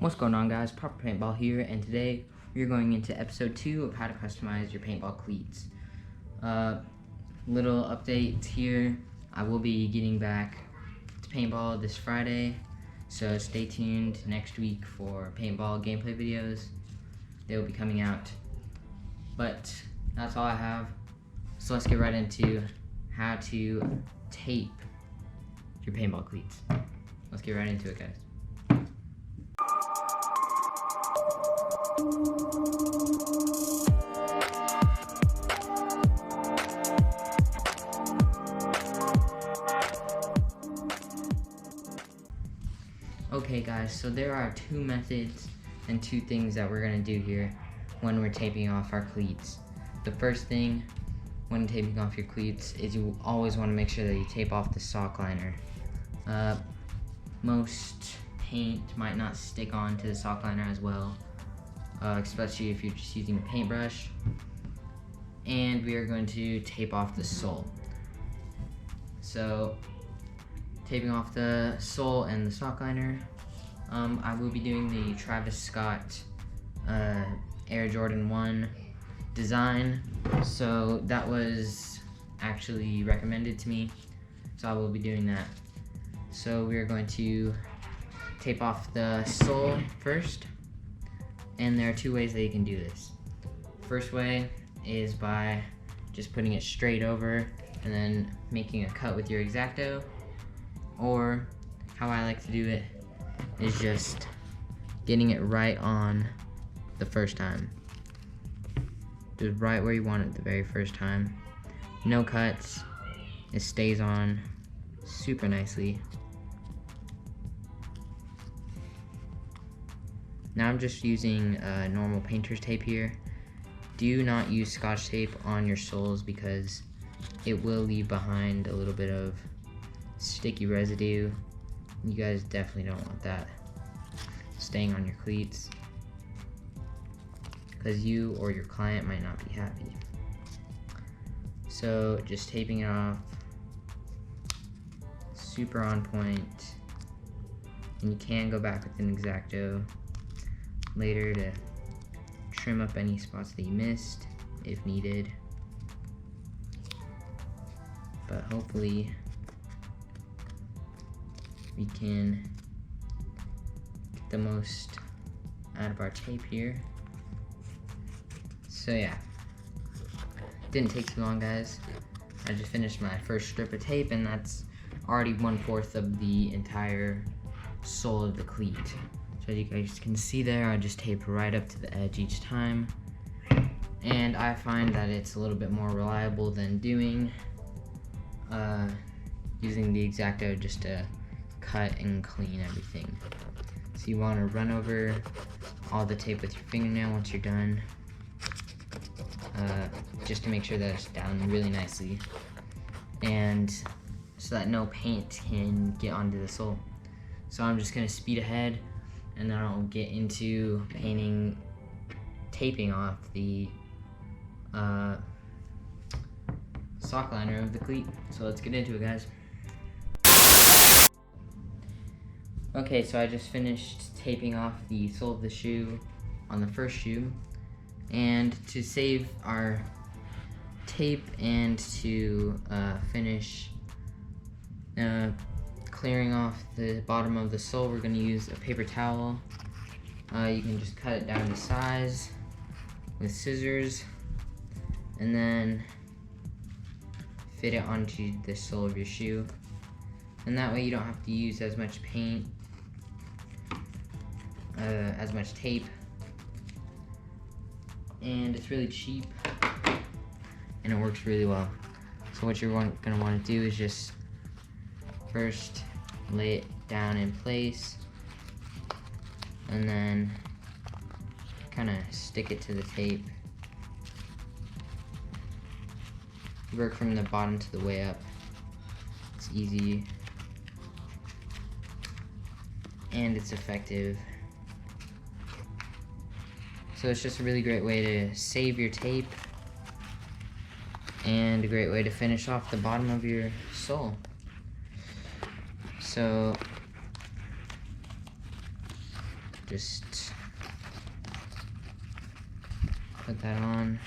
What's going on, guys? Proper Paintball here, and today we're going into episode 2 of how to customize your paintball cleats. Little update here. I will be getting back to paintball this Friday, so stay tuned next week for paintball gameplay videos. They will be coming out, but that's all I have. So let's get right into how to tape your paintball cleats. Let's get right into it, guys. Okay guys, so there are two methods and two things that we're going to do here when we're taping off our cleats. The first thing when taping off your cleats is you always want to make sure that you tape off the sock liner. Most paint might not stick on to the sock liner as well, especially if you're just using a paintbrush. And we are going to tape off the sole. So taping off the sole and the sock liner, I will be doing the Travis Scott Air Jordan 1 design. So that was actually recommended to me, so I will be doing that. So we are going to tape off the sole first, and there are two ways that you can do this. First way is by just putting it straight over and then making a cut with your X-Acto, or how I like to do it is just getting it right on the first time. Just right where you want it the very first time. No cuts. It stays on super nicely. Now I'm just using normal painter's tape here. Do not use Scotch tape on your soles because it will leave behind a little bit of sticky residue. You guys definitely don't want that staying on your cleats, because you or your client might not be happy. So just taping it off, super on point, and you can go back with an X-Acto later to trim up any spots that you missed if needed. But hopefully we can get the most out of our tape here. So yeah, didn't take too long, guys. I just finished my first strip of tape, and that's already 1/4 of the entire sole of the cleat. So as you guys can see there, I just tape right up to the edge each time, and I find that it's a little bit more reliable than doing using the X-Acto just to cut and clean everything. So you want to run over all the tape with your fingernail once you're done, just to make sure that it's down really nicely, and so that no paint can get onto the sole. So I'm just going to speed ahead, and then I'll get into taping off the sock liner of the cleat. So let's get into it, guys. Okay, so I just finished taping off the sole of the shoe on the first shoe, and to save our tape and to finish clearing off the bottom of the sole, we're going to use a paper towel. You can just cut it down to size with scissors, and then fit it onto the sole of your shoe, and that way you don't have to use as much paint, as much tape, and it's really cheap and it works really well. So what you're going to want to do is just first lay it down in place, and then kind of stick it to the tape. Work from the bottom to the way up. It's easy and it's effective. So it's just a really great way to save your tape and a great way to finish off the bottom of your sole. So just put that on.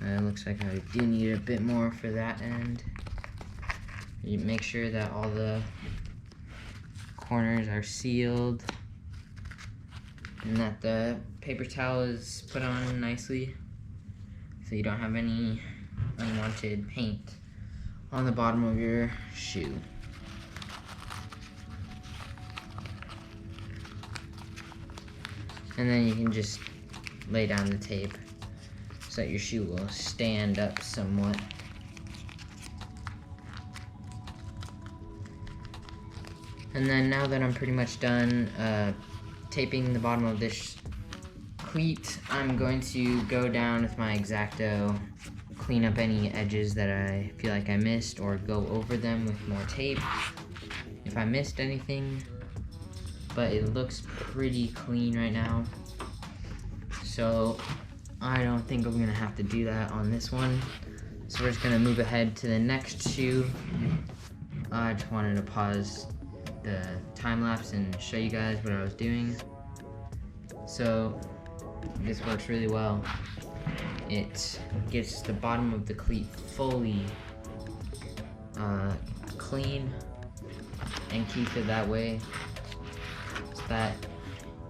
It looks like I do need a bit more for that end. You make sure that all the corners are sealed and that the paper towel is put on nicely so you don't have any unwanted paint on the bottom of your shoe. And then you can just lay down the tape so that your shoe will stand up somewhat. And then now that I'm pretty much done taping the bottom of this cleat, I'm going to go down with my X-Acto, clean up any edges that I feel like I missed, or go over them with more tape if I missed anything. But it looks pretty clean right now, so I don't think I'm gonna have to do that on this one. So we're just gonna move ahead to the next shoe. I just wanted to pause the time lapse and show you guys what I was doing. So this works really well. It gets the bottom of the cleat fully clean and keeps it that way so that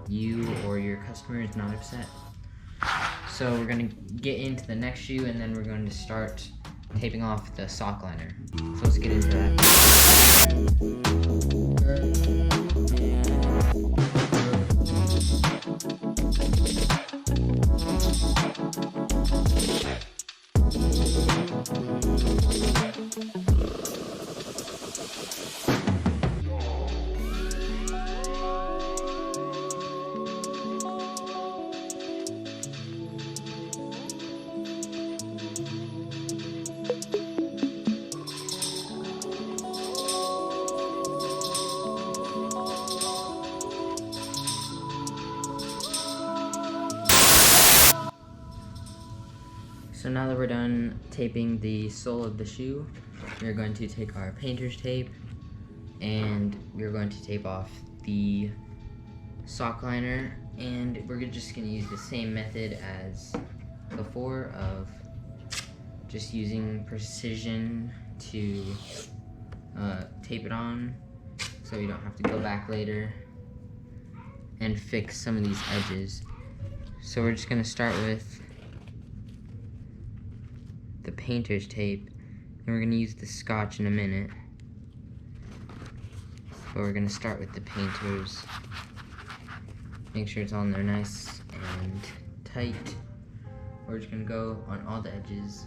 you or your customer is not upset. So we're gonna get into the next shoe and then we're going to start taping off the sock liner. So let's get into that. So now that we're done taping the sole of the shoe, we're going to take our painter's tape and we're going to tape off the sock liner, and we're just going to use the same method as before of just using precision to tape it on so you don't have to go back later and fix some of these edges. So we're just going to start with the painter's tape, and we're going to use the scotch in a minute, but we're going to start with the painter's. Make sure it's on there nice and tight. We're just going to go on all the edges,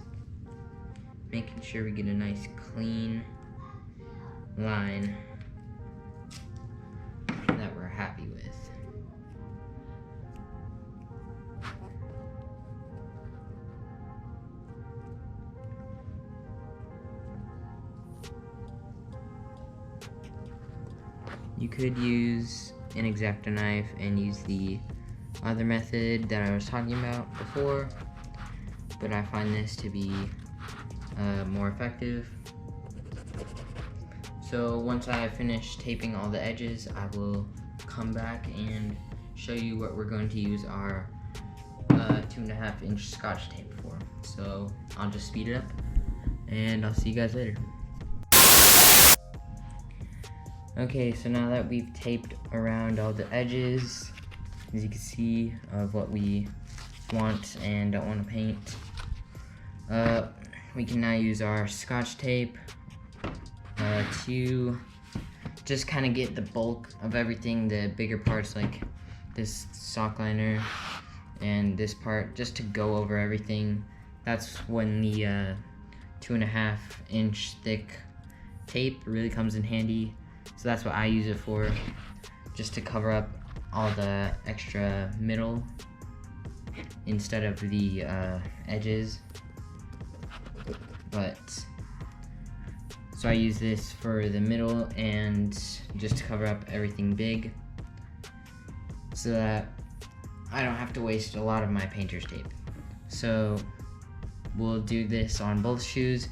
making sure we get a nice clean line that we're happy with. You could use an X-Acto knife and use the other method that I was talking about before, but I find this to be more effective. So once I finish taping all the edges, I will come back and show you what we're going to use our 2.5 inch scotch tape for. So I'll just speed it up and I'll see you guys later. Okay, so now that we've taped around all the edges, as you can see, of what we want and don't want to paint, we can now use our scotch tape to just kind of get the bulk of everything, the bigger parts like this sock liner and this part, just to go over everything. That's when the 2.5 inch thick tape really comes in handy. So that's what I use it for, just to cover up all the extra middle instead of the edges. But so I use this for the middle and just to cover up everything big so that I don't have to waste a lot of my painter's tape. So we'll do this on both shoes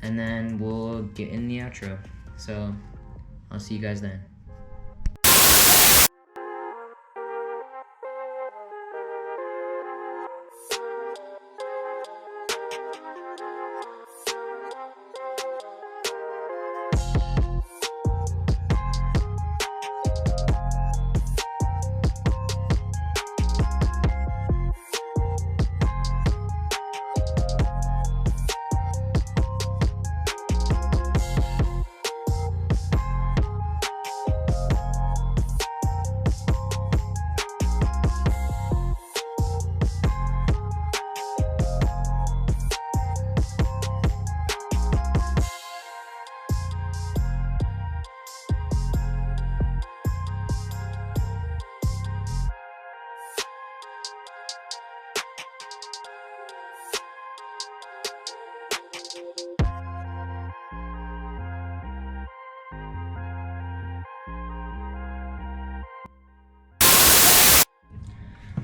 and then we'll get in the outro. So I'll see you guys then.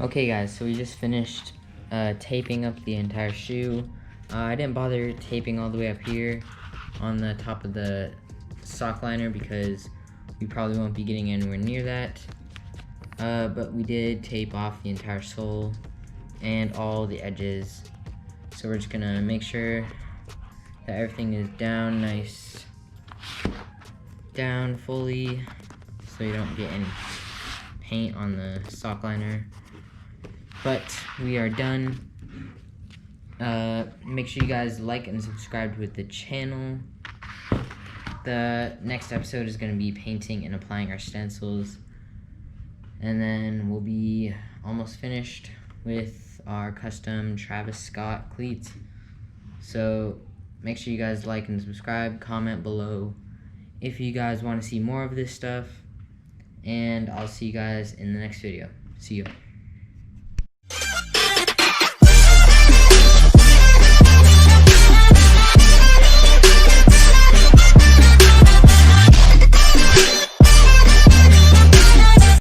Okay guys, so we just finished taping up the entire shoe. I didn't bother taping all the way up here on the top of the sock liner because we probably won't be getting anywhere near that. But we did tape off the entire sole and all the edges. So we're just gonna make sure that everything is down nice, down fully, so you don't get any paint on the sock liner. But we are done. Make sure you guys like and subscribe with the channel. The next episode is going to be painting and applying our stencils. And then we'll be almost finished with our custom Travis Scott cleats. So make sure you guys like and subscribe, comment below if you guys want to see more of this stuff. And I'll see you guys in the next video. See you.